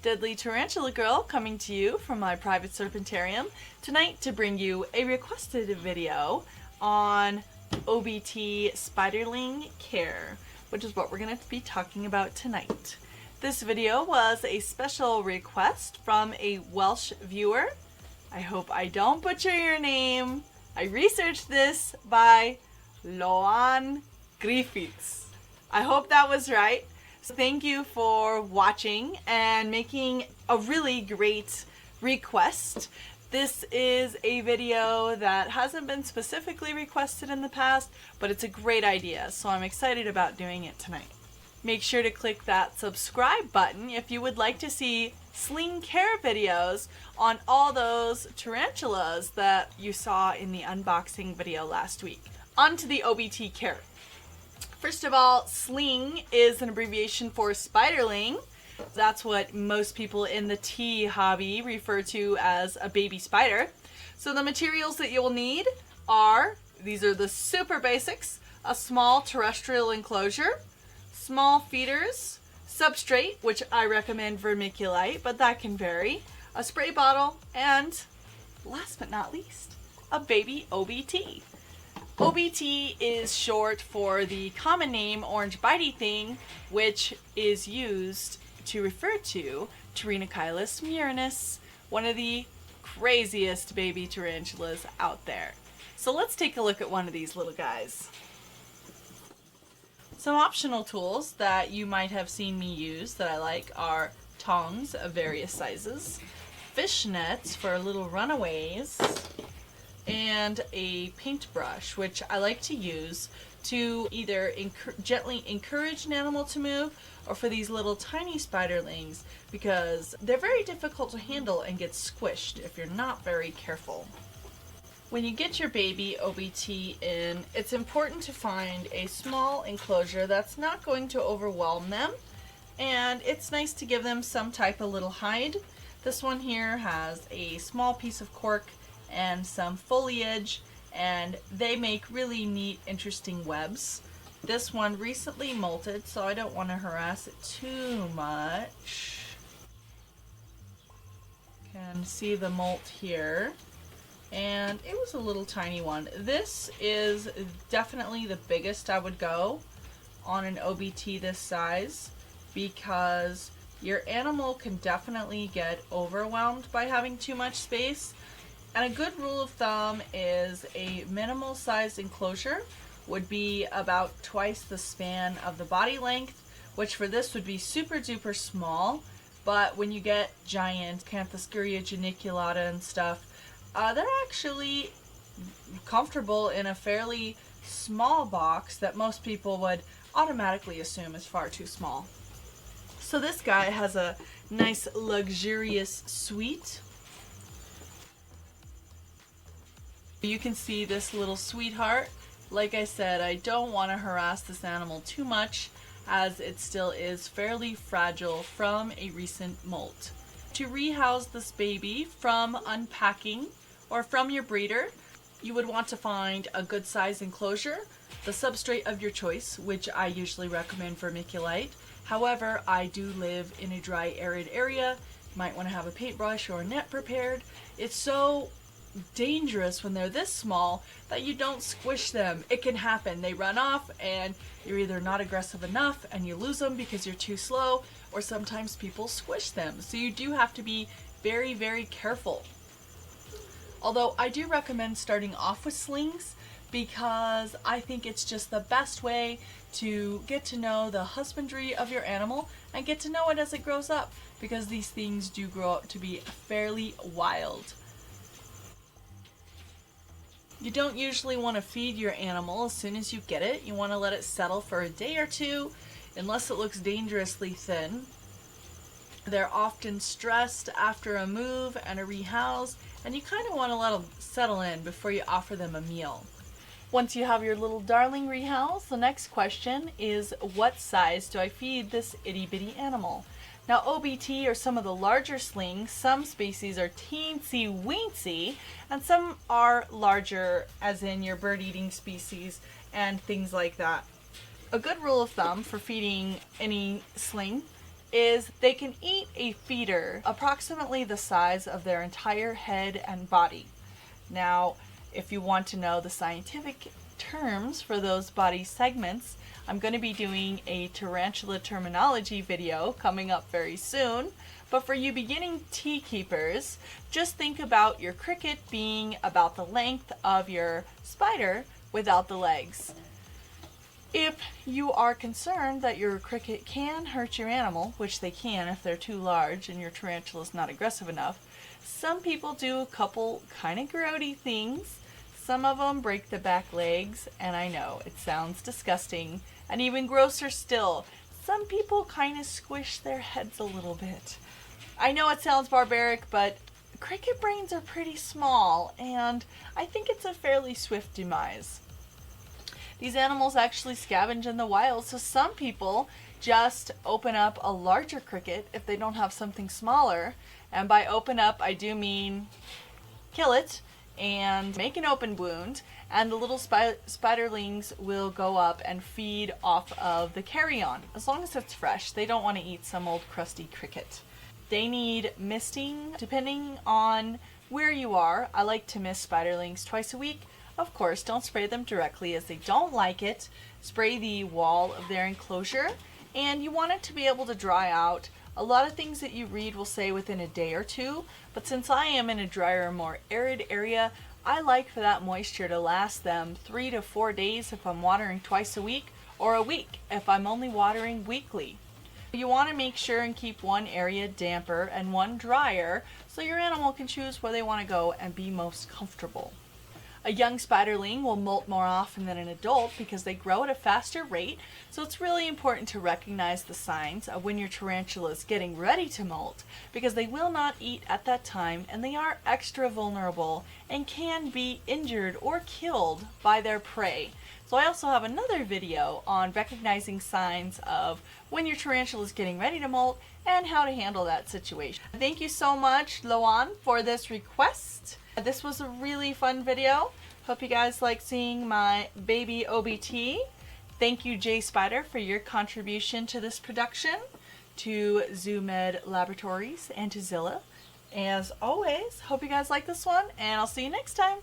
Deadly Tarantula Girl coming to you from my private serpentarium tonight to bring you a requested video on OBT Spiderling care, which is what we're going to be talking about tonight. This video was a special request from a Welsh viewer. I hope I don't butcher your name. I researched this by Griffiths. I hope that was right. So thank you for watching and making a really great request. This is a video that hasn't been specifically requested in the past, but it's a great idea, so I'm excited about doing it tonight. Make sure to click that subscribe button if you would like to see sling care videos on all those tarantulas that you saw in the unboxing video last week. On to the OBT care. First of all, sling is an abbreviation for Spiderling. That's what most people in the tea hobby refer to as a baby spider. So the materials that you will need are, these are the super basics, a small terrestrial enclosure, small feeders, substrate, which I recommend vermiculite, but that can vary, a spray bottle, and last but not least, a baby OBT. OBT is short for the common name orange bitey thing, which is used to refer to Tarantula murinus, one of the craziest baby tarantulas out there. So let's take a look at one of these little guys. Some optional tools that you might have seen me use that I like are tongs of various sizes, fish nets for little runaways, and a paintbrush, which I like to use to either gently encourage an animal to move or for these little tiny spiderlings because they're very difficult to handle and get squished if you're not very careful. When you get your baby OBT in, it's important to find a small enclosure that's not going to overwhelm them, and it's nice to give them some type of little hide. This one here has a small piece of cork and some foliage, and they make really neat, interesting webs. This one recently molted, so I don't want to harass it too much. You can see the molt here, and it was a little tiny one. This is definitely the biggest I would go on an OBT this size because your animal can definitely get overwhelmed by having too much space. And a good rule of thumb is a minimal sized enclosure would be about twice the span of the body length, which for this would be super duper small. But when you get giant Canthoscuria geniculata and stuff, they're actually comfortable in a fairly small box that most people would automatically assume is far too small. So this guy has a nice luxurious suite. You can see this little sweetheart. Like I said, I don't want to harass this animal too much as it still is fairly fragile from a recent molt. To rehouse this baby from unpacking or from your breeder, you would want to find a good size enclosure, the substrate of your choice, which I usually recommend vermiculite. However, I do live in a dry, arid area. You might want to have a paintbrush or a net prepared. It's so dangerous when they're this small that you don't squish them. It can happen. They run off and you're either not aggressive enough and you lose them because you're too slow, or sometimes people squish them. So you do have to be very, very careful. Although I do recommend starting off with slings because I think it's just the best way to get to know the husbandry of your animal and get to know it as it grows up, because these things do grow up to be fairly wild. You don't usually want to feed your animal as soon as you get it. You want to let it settle for a day or two, unless it looks dangerously thin. They're often stressed after a move and a rehouse, and you kind of want to let them settle in before you offer them a meal. Once you have your little darling rehouse, the next question is, what size do I feed this itty bitty animal? Now OBT are some of the larger slings. Some species are teensy weensy, and some are larger, as in your bird eating species and things like that. A good rule of thumb for feeding any sling is they can eat a feeder approximately the size of their entire head and body. Now, if you want to know the scientific terms for those body segments, I'm going to be doing a tarantula terminology video coming up very soon. But for you beginning tea keepers, just think about your cricket being about the length of your spider without the legs. If you are concerned that your cricket can hurt your animal, which they can if they're too large and your tarantula is not aggressive enough, some people do a couple kind of grody things. Some of them break the back legs, and I know it sounds disgusting, and even grosser still, some people kind of squish their heads a little bit. I know it sounds barbaric, but cricket brains are pretty small, and I think it's a fairly swift demise. These animals actually scavenge in the wild, so some people just open up a larger cricket if they don't have something smaller. And by open up, I do mean kill it and make an open wound, and the little spiderlings will go up and feed off of the carrion. As long as it's fresh, they don't want to eat some old crusty cricket. They need misting depending on where you are. I like to mist spiderlings twice a week. Of course, don't spray them directly as they don't like it. Spray the wall of their enclosure, and you want it to be able to dry out. A lot of things that you read will say within a day or two, but since I am in a drier, more arid area, I like for that moisture to last them 3 to 4 days if I'm watering twice a week, or a week if I'm only watering weekly. You want to make sure and keep one area damper and one drier so your animal can choose where they want to go and be most comfortable. A young spiderling will molt more often than an adult because they grow at a faster rate, so it's really important to recognize the signs of when your tarantula is getting ready to molt, because they will not eat at that time and they are extra vulnerable and can be injured or killed by their prey. So I also have another video on recognizing signs of when your tarantula is getting ready to molt and how to handle that situation. Thank you so much, Loan, for this request. This was a really fun video. Hope you guys like seeing my baby OBT. Thank you, J Spider, for your contribution to this production, to ZooMed Laboratories, and to Zilla. As always, hope you guys like this one, and I'll see you next time.